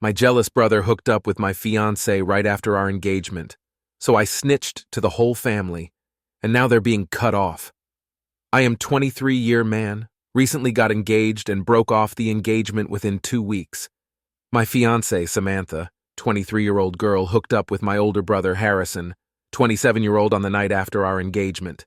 My jealous brother hooked up with my fiancée right after our engagement, so I snitched to the whole family, and now they're being cut off. I am 23-year man, recently got engaged and broke off the engagement within 2 weeks. My fiancée, Samantha, 23-year-old girl, hooked up with my older brother, Harrison, 27-year-old, on the night after our engagement.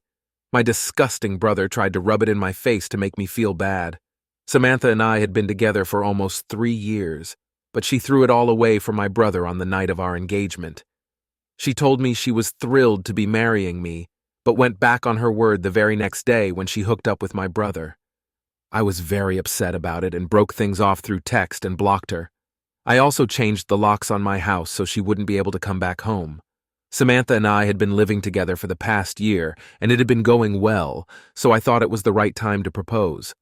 My disgusting brother tried to rub it in my face to make me feel bad. Samantha and I had been together for almost 3 years, but she threw it all away for my brother on the night of our engagement. She told me she was thrilled to be marrying me, but went back on her word the very next day when she hooked up with my brother. I was very upset about it and broke things off through text and blocked her. I also changed the locks on my house so she wouldn't be able to come back home. Samantha and I had been living together for the past year, and it had been going well, so I thought it was the right time to propose.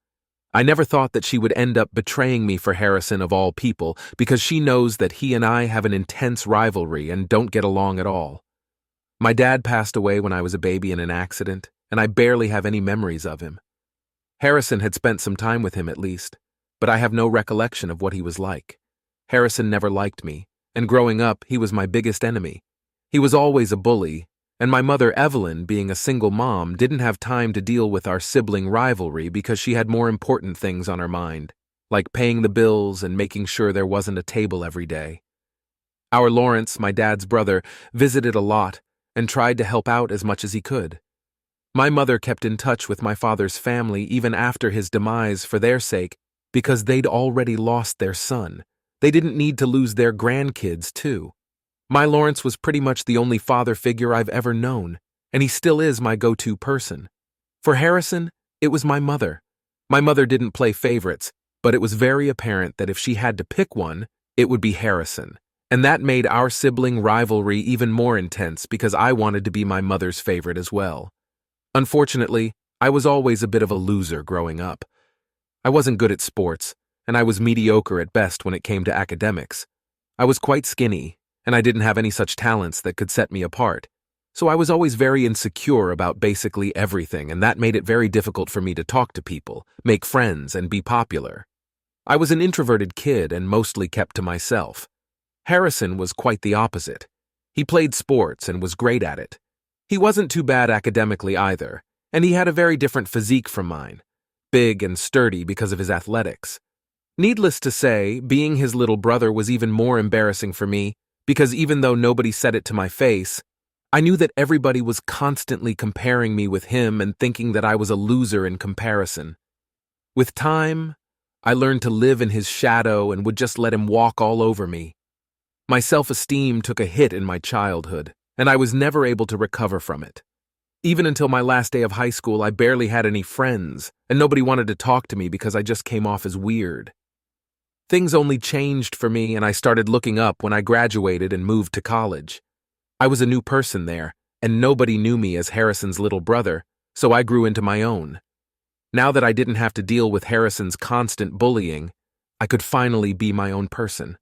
I never thought that she would end up betraying me for Harrison of all people, because she knows that he and I have an intense rivalry and don't get along at all. My dad passed away when I was a baby in an accident, and I barely have any memories of him. Harrison had spent some time with him at least, but I have no recollection of what he was like. Harrison never liked me, and growing up, he was my biggest enemy. He was always a bully, and my mother, Evelyn, being a single mom, didn't have time to deal with our sibling rivalry because she had more important things on her mind, like paying the bills and making sure there wasn't a table every day. Our Lawrence, my dad's brother, visited a lot and tried to help out as much as he could. My mother kept in touch with my father's family even after his demise for their sake, because they'd already lost their son. They didn't need to lose their grandkids, too. My Lawrence was pretty much the only father figure I've ever known, and he still is my go-to person. For Harrison, it was my mother. My mother didn't play favorites, but it was very apparent that if she had to pick one, it would be Harrison. And that made our sibling rivalry even more intense because I wanted to be my mother's favorite as well. Unfortunately, I was always a bit of a loser growing up. I wasn't good at sports, and I was mediocre at best when it came to academics. I was quite skinny, and I didn't have any such talents that could set me apart. So I was always very insecure about basically everything, and that made it very difficult for me to talk to people, make friends, and be popular. I was an introverted kid and mostly kept to myself. Harrison was quite the opposite. He played sports and was great at it. He wasn't too bad academically either, and he had a very different physique from mine, big and sturdy because of his athletics. Needless to say, being his little brother was even more embarrassing for me, because even though nobody said it to my face, I knew that everybody was constantly comparing me with him and thinking that I was a loser in comparison. With time, I learned to live in his shadow and would just let him walk all over me. My self-esteem took a hit in my childhood, and I was never able to recover from it. Even until my last day of high school, I barely had any friends, and nobody wanted to talk to me because I just came off as weird. Things only changed for me, and I started looking up when I graduated and moved to college. I was a new person there, and nobody knew me as Harrison's little brother, so I grew into my own. Now that I didn't have to deal with Harrison's constant bullying, I could finally be my own person.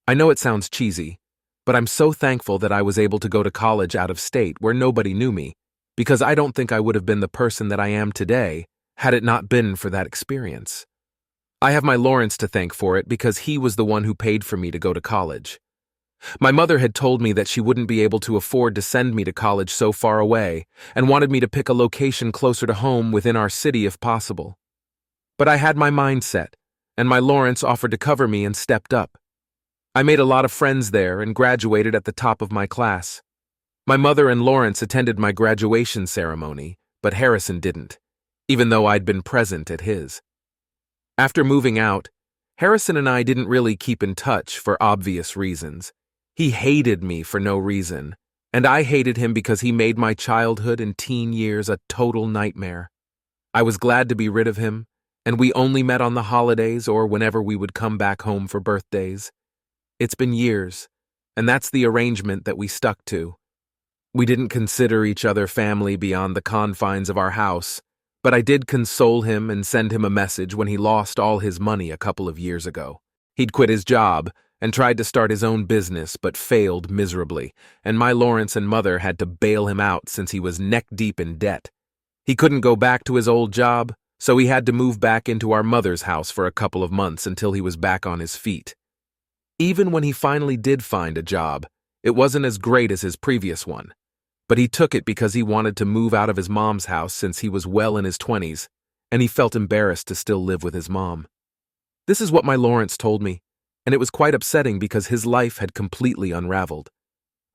I know it sounds cheesy, but I'm so thankful that I was able to go to college out of state where nobody knew me, because I don't think I would have been the person that I am today had it not been for that experience. I have my Lawrence to thank for it because he was the one who paid for me to go to college. My mother had told me that she wouldn't be able to afford to send me to college so far away and wanted me to pick a location closer to home within our city if possible. But I had my mind set, and my Lawrence offered to cover me and stepped up. I made a lot of friends there and graduated at the top of my class. My mother and Lawrence attended my graduation ceremony, but Harrison didn't, even though I'd been present at his. After moving out, Harrison and I didn't really keep in touch for obvious reasons. He hated me for no reason, and I hated him because he made my childhood and teen years a total nightmare. I was glad to be rid of him, and we only met on the holidays or whenever we would come back home for birthdays. It's been years, and that's the arrangement that we stuck to. We didn't consider each other family beyond the confines of our house, but I did console him and send him a message when he lost all his money a couple of years ago. He'd quit his job and tried to start his own business but failed miserably, and my Lawrence and mother had to bail him out since he was neck-deep in debt. He couldn't go back to his old job, so he had to move back into our mother's house for a couple of months until he was back on his feet. Even when he finally did find a job, it wasn't as great as his previous one. But he took it because he wanted to move out of his mom's house since he was well in his 20s, and he felt embarrassed to still live with his mom. This is what my Lawrence told me, and it was quite upsetting because his life had completely unraveled.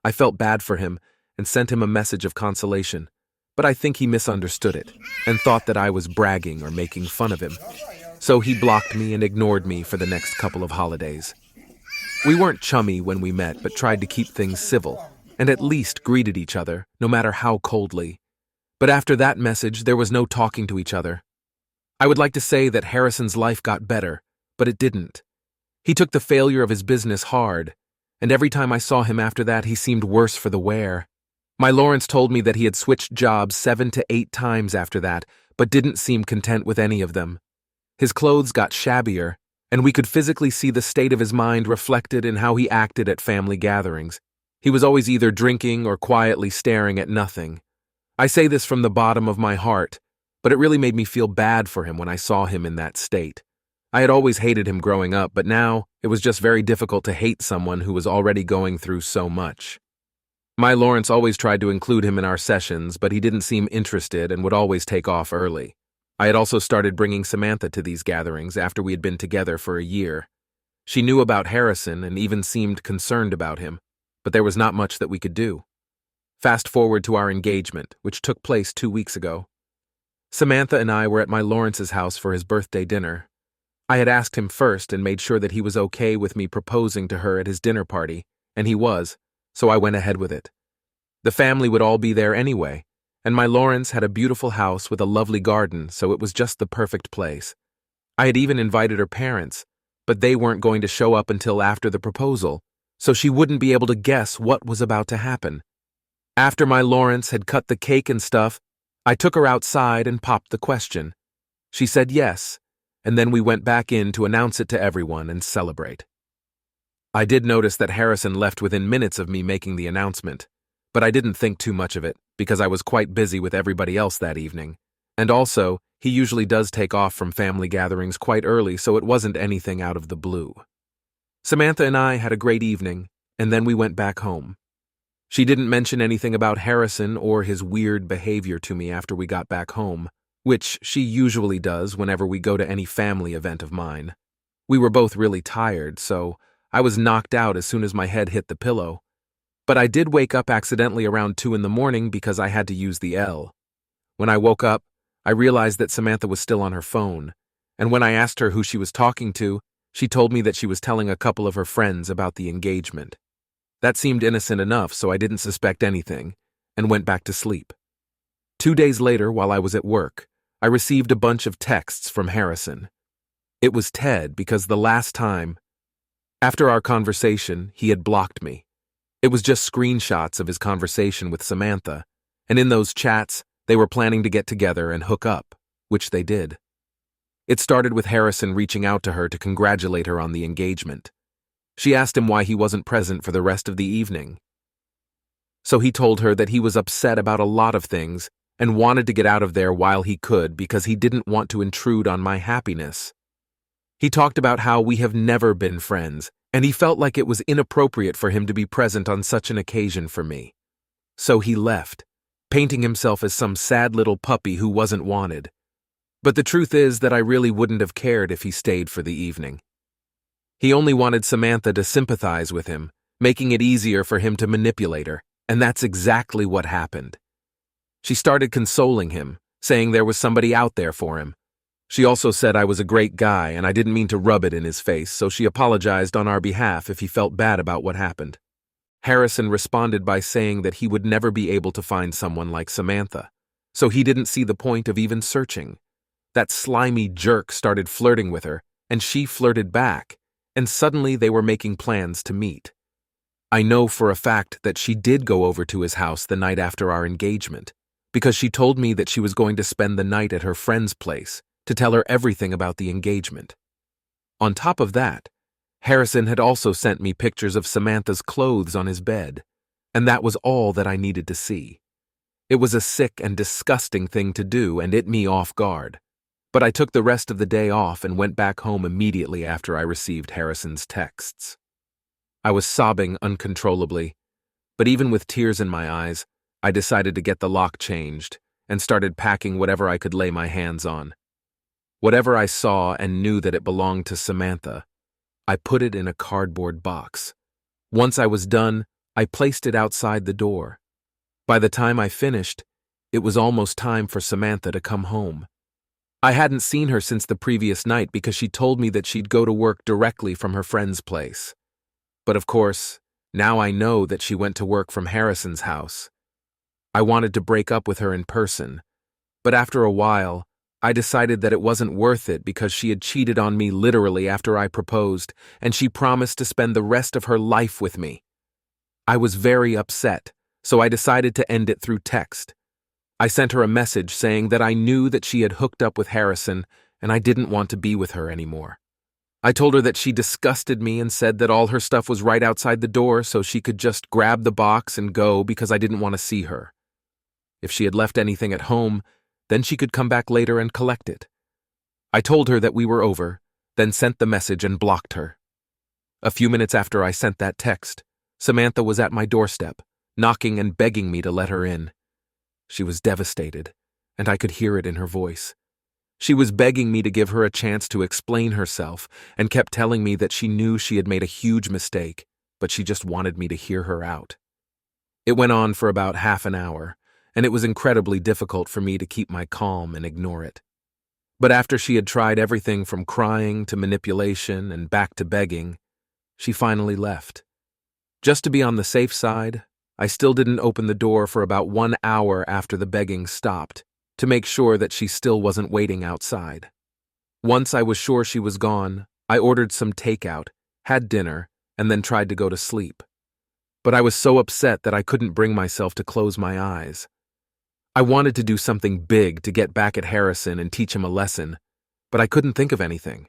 I felt bad for him and sent him a message of consolation, but I think he misunderstood it and thought that I was bragging or making fun of him. So he blocked me and ignored me for the next couple of holidays. We weren't chummy when we met, but tried to keep things civil, and at least greeted each other, no matter how coldly. But after that message, there was no talking to each other. I would like to say that Harrison's life got better, but it didn't. He took the failure of his business hard, and every time I saw him after that, he seemed worse for the wear. My Lawrence told me that he had switched jobs 7 to 8 times after that, but didn't seem content with any of them. His clothes got shabbier, and we could physically see the state of his mind reflected in how he acted at family gatherings. He was always either drinking or quietly staring at nothing. I say this from the bottom of my heart, but it really made me feel bad for him when I saw him in that state. I had always hated him growing up, but now it was just very difficult to hate someone who was already going through so much. My Lawrence always tried to include him in our sessions, but he didn't seem interested and would always take off early. I had also started bringing Samantha to these gatherings after we had been together for a year. She knew about Harrison and even seemed concerned about him, but there was not much that we could do. Fast forward to our engagement, which took place 2 weeks ago. Samantha and I were at my Lawrence's house for his birthday dinner. I had asked him first and made sure that he was okay with me proposing to her at his dinner party, and he was, so I went ahead with it. The family would all be there anyway, and my Lawrence had a beautiful house with a lovely garden, so it was just the perfect place. I had even invited her parents, but they weren't going to show up until after the proposal, so she wouldn't be able to guess what was about to happen. After my Lawrence had cut the cake and stuff, I took her outside and popped the question. She said yes, and then we went back in to announce it to everyone and celebrate. I did notice that Harrison left within minutes of me making the announcement, but I didn't think too much of it because I was quite busy with everybody else that evening. And also, he usually does take off from family gatherings quite early, so it wasn't anything out of the blue. Samantha and I had a great evening, and then we went back home. She didn't mention anything about Harrison or his weird behavior to me after we got back home, which she usually does whenever we go to any family event of mine. We were both really tired, so I was knocked out as soon as my head hit the pillow. But I did wake up accidentally around 2 in the morning because I had to use the L. When I woke up, I realized that Samantha was still on her phone, and when I asked her who she was talking to, she told me that she was telling a couple of her friends about the engagement. That seemed innocent enough, so I didn't suspect anything, and went back to sleep. 2 days later, while I was at work, I received a bunch of texts from Harrison. It was Ted because the last time, after our conversation, he had blocked me. It was just screenshots of his conversation with Samantha, and in those chats, they were planning to get together and hook up, which they did. It started with Harrison reaching out to her to congratulate her on the engagement. She asked him why he wasn't present for the rest of the evening. So he told her that he was upset about a lot of things and wanted to get out of there while he could because he didn't want to intrude on my happiness. He talked about how we have never been friends, and he felt like it was inappropriate for him to be present on such an occasion for me. So he left, painting himself as some sad little puppy who wasn't wanted. But the truth is that I really wouldn't have cared if he stayed for the evening. He only wanted Samantha to sympathize with him, making it easier for him to manipulate her, and that's exactly what happened. She started consoling him, saying there was somebody out there for him. She also said I was a great guy and I didn't mean to rub it in his face, so she apologized on our behalf if he felt bad about what happened. Harrison responded by saying that he would never be able to find someone like Samantha, so he didn't see the point of even searching. That slimy jerk started flirting with her, and she flirted back, and suddenly they were making plans to meet. I know for a fact that she did go over to his house the night after our engagement, because she told me that she was going to spend the night at her friend's place to tell her everything about the engagement. On top of that, Harrison had also sent me pictures of Samantha's clothes on his bed, and that was all that I needed to see. It was a sick and disgusting thing to do, and it me off guard. But I took the rest of the day off and went back home immediately after I received Harrison's texts. I was sobbing uncontrollably, but even with tears in my eyes, I decided to get the lock changed and started packing whatever I could lay my hands on. Whatever I saw and knew that it belonged to Samantha, I put it in a cardboard box. Once I was done, I placed it outside the door. By the time I finished, it was almost time for Samantha to come home. I hadn't seen her since the previous night because she told me that she'd go to work directly from her friend's place. But of course, now I know that she went to work from Harrison's house. I wanted to break up with her in person, but after a while, I decided that it wasn't worth it because she had cheated on me literally after I proposed, and she promised to spend the rest of her life with me. I was very upset, so I decided to end it through text. I sent her a message saying that I knew that she had hooked up with Harrison and I didn't want to be with her anymore. I told her that she disgusted me and said that all her stuff was right outside the door so she could just grab the box and go because I didn't want to see her. If she had left anything at home, then she could come back later and collect it. I told her that we were over, then sent the message and blocked her. A few minutes after I sent that text, Samantha was at my doorstep, knocking and begging me to let her in. She was devastated, and I could hear it in her voice. She was begging me to give her a chance to explain herself and kept telling me that she knew she had made a huge mistake, but she just wanted me to hear her out. It went on for about half an hour, and it was incredibly difficult for me to keep my calm and ignore it. But after she had tried everything from crying to manipulation and back to begging, she finally left. Just to be on the safe side, I still didn't open the door for about 1 hour after the begging stopped, to make sure that she still wasn't waiting outside. Once I was sure she was gone, I ordered some takeout, had dinner, and then tried to go to sleep. But I was so upset that I couldn't bring myself to close my eyes. I wanted to do something big to get back at Harrison and teach him a lesson, but I couldn't think of anything.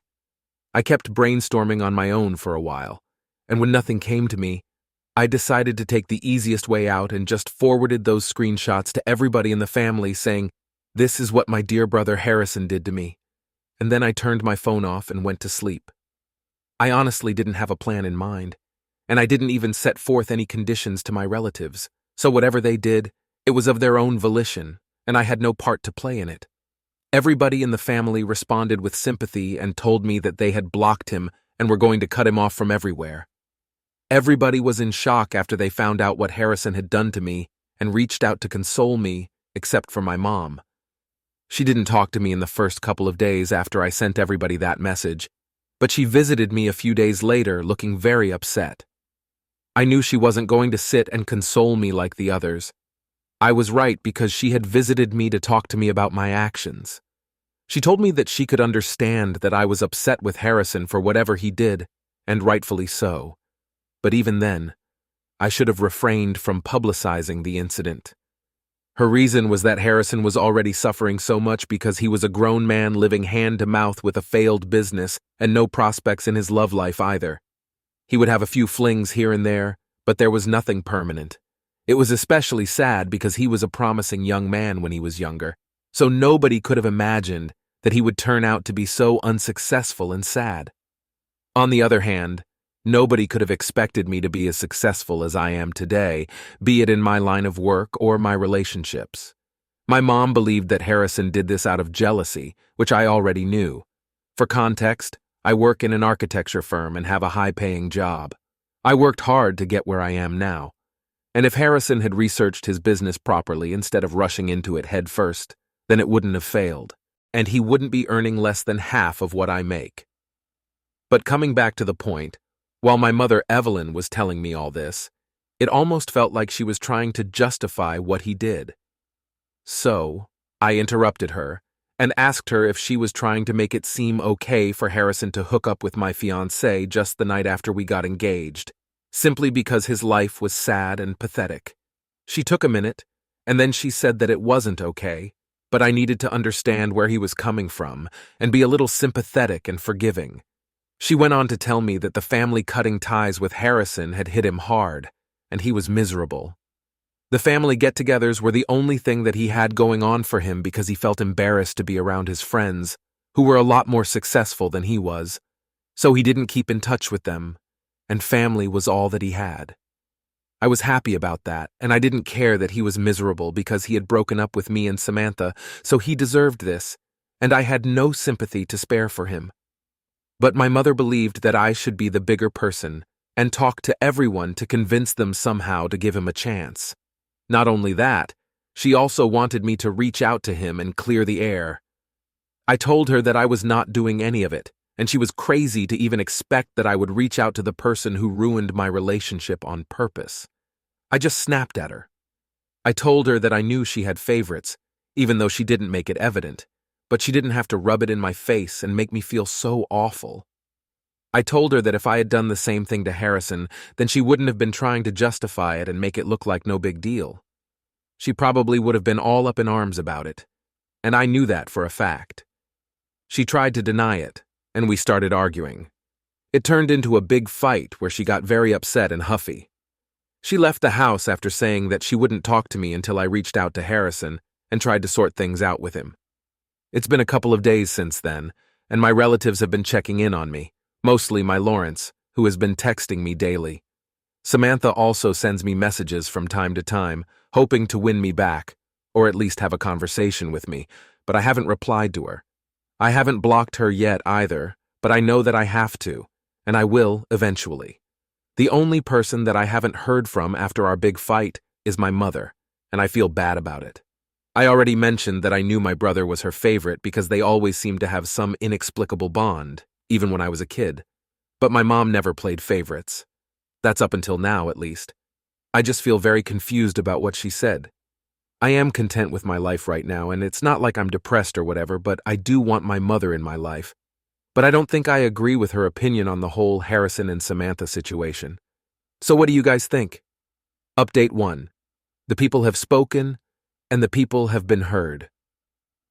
I kept brainstorming on my own for a while, and when nothing came to me, I decided to take the easiest way out and just forwarded those screenshots to everybody in the family saying, "This is what my dear brother Harrison did to me," and then I turned my phone off and went to sleep. I honestly didn't have a plan in mind, and I didn't even set forth any conditions to my relatives, so whatever they did, it was of their own volition, and I had no part to play in it. Everybody in the family responded with sympathy and told me that they had blocked him and were going to cut him off from everywhere. Everybody was in shock after they found out what Harrison had done to me and reached out to console me, except for my mom. She didn't talk to me in the first couple of days after I sent everybody that message, but she visited me a few days later looking very upset. I knew she wasn't going to sit and console me like the others. I was right because she had visited me to talk to me about my actions. She told me that she could understand that I was upset with Harrison for whatever he did, and rightfully so. But even then, I should have refrained from publicizing the incident. Her reason was that Harrison was already suffering so much because he was a grown man living hand-to-mouth with a failed business and no prospects in his love life either. He would have a few flings here and there, but there was nothing permanent. It was especially sad because he was a promising young man when he was younger, so nobody could have imagined that he would turn out to be so unsuccessful and sad. On the other hand, nobody could have expected me to be as successful as I am today, be it in my line of work or my relationships. My mom believed that Harrison did this out of jealousy, which I already knew. For context, I work in an architecture firm and have a high-paying job. I worked hard to get where I am now. And if Harrison had researched his business properly instead of rushing into it head first, then it wouldn't have failed, and he wouldn't be earning less than half of what I make. But coming back to the point, while my mother Evelyn was telling me all this, it almost felt like she was trying to justify what he did. So, I interrupted her and asked her if she was trying to make it seem okay for Harrison to hook up with my fiancée just the night after we got engaged, simply because his life was sad and pathetic. She took a minute, and then she said that it wasn't okay, but I needed to understand where he was coming from and be a little sympathetic and forgiving. She went on to tell me that the family cutting ties with Harrison had hit him hard, and he was miserable. The family get-togethers were the only thing that he had going on for him because he felt embarrassed to be around his friends, who were a lot more successful than he was, so he didn't keep in touch with them, and family was all that he had. I was happy about that, and I didn't care that he was miserable because he had broken up with me and Samantha, so he deserved this, and I had no sympathy to spare for him. But my mother believed that I should be the bigger person and talk to everyone to convince them somehow to give him a chance. Not only that, she also wanted me to reach out to him and clear the air. I told her that I was not doing any of it, and she was crazy to even expect that I would reach out to the person who ruined my relationship on purpose. I just snapped at her. I told her that I knew she had favorites, even though she didn't make it evident, but she didn't have to rub it in my face and make me feel so awful. I told her that if I had done the same thing to Harrison, then she wouldn't have been trying to justify it and make it look like no big deal. She probably would have been all up in arms about it, and I knew that for a fact. She tried to deny it, and we started arguing. It turned into a big fight where she got very upset and huffy. She left the house after saying that she wouldn't talk to me until I reached out to Harrison and tried to sort things out with him. It's been a couple of days since then, and my relatives have been checking in on me, mostly my Lawrence, who has been texting me daily. Samantha also sends me messages from time to time, hoping to win me back, or at least have a conversation with me, but I haven't replied to her. I haven't blocked her yet either, but I know that I have to, and I will eventually. The only person that I haven't heard from after our big fight is my mother, and I feel bad about it. I already mentioned that I knew my brother was her favorite because they always seemed to have some inexplicable bond, even when I was a kid. But my mom never played favorites. That's up until now, at least. I just feel very confused about what she said. I am content with my life right now, and it's not like I'm depressed or whatever, but I do want my mother in my life. But I don't think I agree with her opinion on the whole Harrison and Samantha situation. So what do you guys think? Update 1. The people have spoken, and the people have been heard.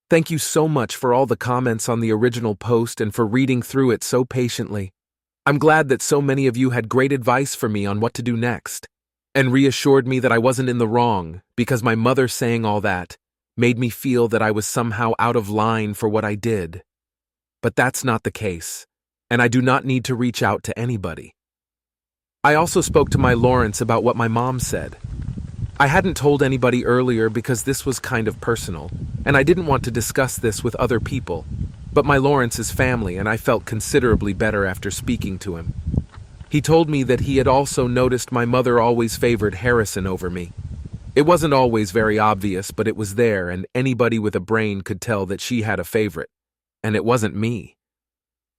Thank you so much for all the comments on the original post and for reading through it so patiently. I'm glad that so many of you had great advice for me on what to do next, and reassured me that I wasn't in the wrong because my mother saying all that made me feel that I was somehow out of line for what I did. But that's not the case, and I do not need to reach out to anybody. I also spoke to my Lawrence about what my mom said. I hadn't told anybody earlier because this was kind of personal, and I didn't want to discuss this with other people, but my Lawrence is family and I felt considerably better after speaking to him. He told me that he had also noticed my mother always favored Harrison over me. It wasn't always very obvious, but it was there, and anybody with a brain could tell that she had a favorite. And it wasn't me.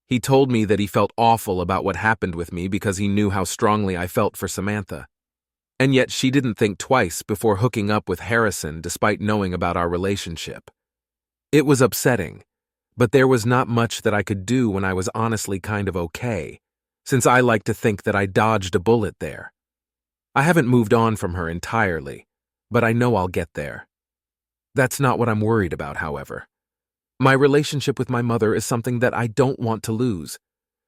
He told me that he felt awful about what happened with me because he knew how strongly I felt for Samantha. And yet she didn't think twice before hooking up with Harrison despite knowing about our relationship. It was upsetting, but there was not much that I could do when I was honestly kind of okay, since I like to think that I dodged a bullet there. I haven't moved on from her entirely, but I know I'll get there. That's not what I'm worried about, however. My relationship with my mother is something that I don't want to lose,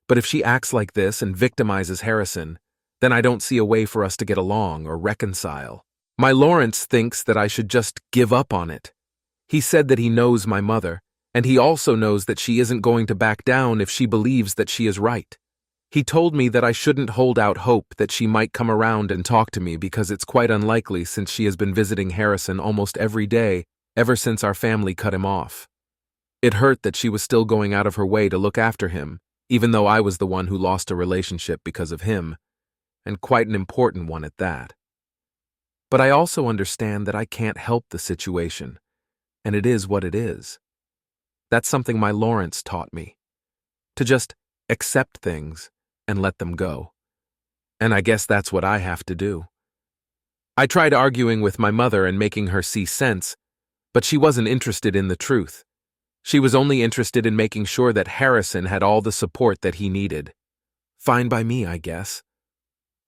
but if she acts like this and victimizes Harrison, then I don't see a way for us to get along or reconcile. My Lawrence thinks that I should just give up on it. He said that he knows my mother, and he also knows that she isn't going to back down if she believes that she is right. He told me that I shouldn't hold out hope that she might come around and talk to me because it's quite unlikely since she has been visiting Harrison almost every day ever since our family cut him off. It hurt that she was still going out of her way to look after him, even though I was the one who lost a relationship because of him, and quite an important one at that. But I also understand that I can't help the situation, and it is what it is. That's something my Lawrence taught me, to just accept things and let them go. And I guess that's what I have to do. I tried arguing with my mother and making her see sense, but she wasn't interested in the truth. She was only interested in making sure that Harrison had all the support that he needed. Fine by me, I guess.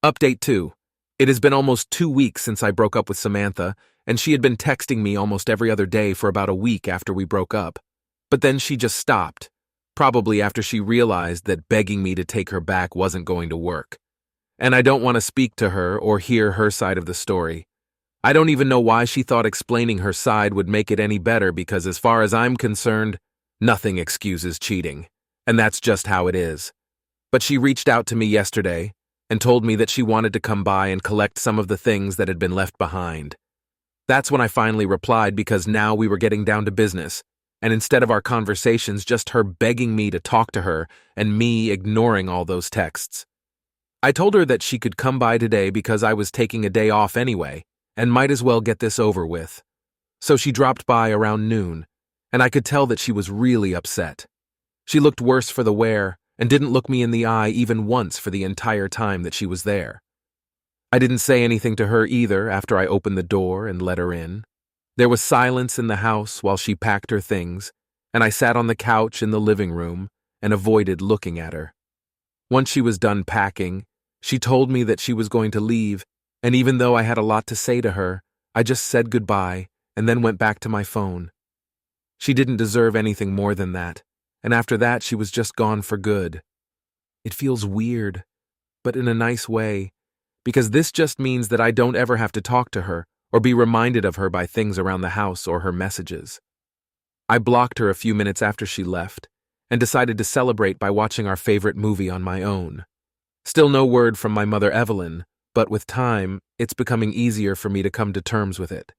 Update 2. It has been almost 2 weeks since I broke up with Samantha, and she had been texting me almost every other day for about a week after we broke up. But then she just stopped, probably after she realized that begging me to take her back wasn't going to work. And I don't want to speak to her or hear her side of the story. I don't even know why she thought explaining her side would make it any better because as far as I'm concerned, nothing excuses cheating, and that's just how it is. But she reached out to me yesterday, and told me that she wanted to come by and collect some of the things that had been left behind. That's when I finally replied because now we were getting down to business, and instead of our conversations just her begging me to talk to her and me ignoring all those texts. I told her that she could come by today because I was taking a day off anyway, and might as well get this over with. So she dropped by around noon, and I could tell that she was really upset. She looked worse for the wear and didn't look me in the eye even once for the entire time that she was there. I didn't say anything to her either after I opened the door and let her in. There was silence in the house while she packed her things, and I sat on the couch in the living room and avoided looking at her. Once she was done packing, she told me that she was going to leave, and even though I had a lot to say to her, I just said goodbye and then went back to my phone. She didn't deserve anything more than that, and after that she was just gone for good. It feels weird, but in a nice way, because this just means that I don't ever have to talk to her or be reminded of her by things around the house or her messages. I blocked her a few minutes after she left and decided to celebrate by watching our favorite movie on my own. Still no word from my mother Evelyn, but with time, it's becoming easier for me to come to terms with it.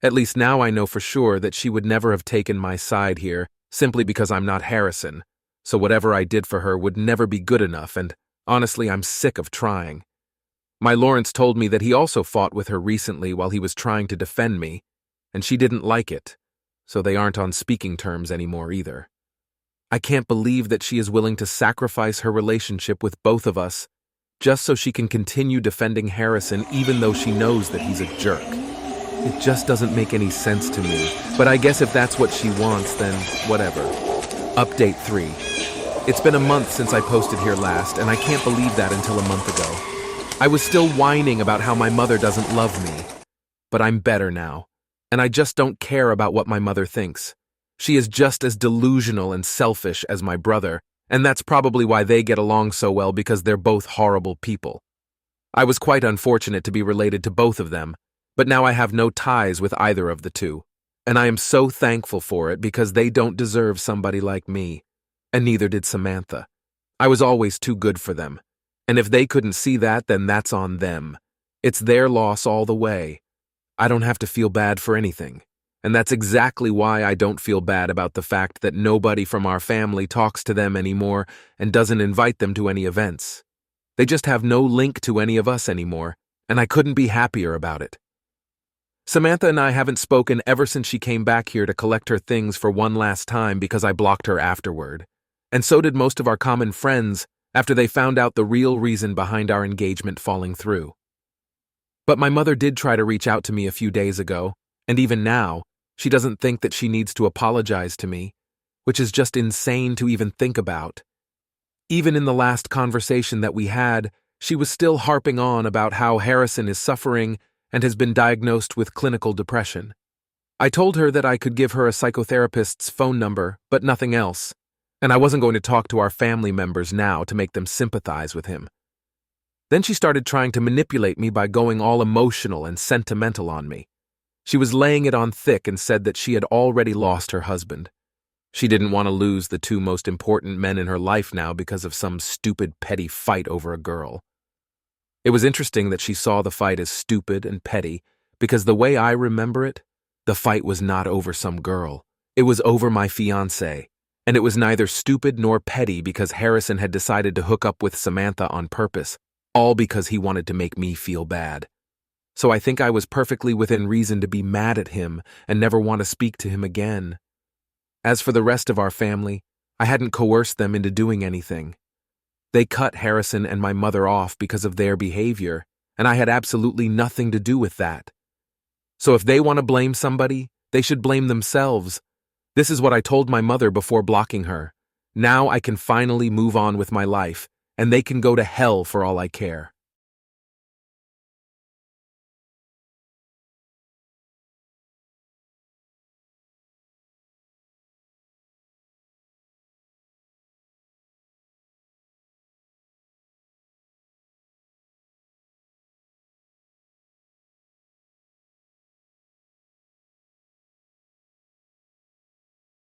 At least now I know for sure that she would never have taken my side here simply because I'm not Harrison, so whatever I did for her would never be good enough, and honestly I'm sick of trying. My Lawrence told me that he also fought with her recently while he was trying to defend me, and she didn't like it, so they aren't on speaking terms anymore either. I can't believe that she is willing to sacrifice her relationship with both of us just so she can continue defending Harrison even though she knows that he's a jerk. It just doesn't make any sense to me, but I guess if that's what she wants, then whatever. Update 3. It's been a month since I posted here last, and I can't believe that until a month ago. I was still whining about how my mother doesn't love me, but I'm better now, and I just don't care about what my mother thinks. She is just as delusional and selfish as my brother, and that's probably why they get along so well because they're both horrible people. I was quite unfortunate to be related to both of them, but now I have no ties with either of the two, and I am so thankful for it because they don't deserve somebody like me, and neither did Samantha. I was always too good for them, and if they couldn't see that, then that's on them. It's their loss all the way. I don't have to feel bad for anything, and that's exactly why I don't feel bad about the fact that nobody from our family talks to them anymore and doesn't invite them to any events. They just have no link to any of us anymore, and I couldn't be happier about it. Samantha and I haven't spoken ever since she came back here to collect her things for one last time because I blocked her afterward. And so did most of our common friends after they found out the real reason behind our engagement falling through. But my mother did try to reach out to me a few days ago, and even now, she doesn't think that she needs to apologize to me, which is just insane to even think about. Even in the last conversation that we had, she was still harping on about how Harrison is suffering and has been diagnosed with clinical depression. I told her that I could give her a psychotherapist's phone number, but nothing else, and I wasn't going to talk to our family members now to make them sympathize with him. Then she started trying to manipulate me by going all emotional and sentimental on me. She was laying it on thick and said that she had already lost her husband. She didn't want to lose the two most important men in her life now because of some stupid petty fight over a girl. It was interesting that she saw the fight as stupid and petty because the way I remember it, the fight was not over some girl. It was over my fiancé, and it was neither stupid nor petty because Harrison had decided to hook up with Samantha on purpose, all because he wanted to make me feel bad. So I think I was perfectly within reason to be mad at him and never want to speak to him again. As for the rest of our family, I hadn't coerced them into doing anything. They cut Harrison and my mother off because of their behavior, and I had absolutely nothing to do with that. So if they want to blame somebody, they should blame themselves. This is what I told my mother before blocking her. Now I can finally move on with my life, and they can go to hell for all I care.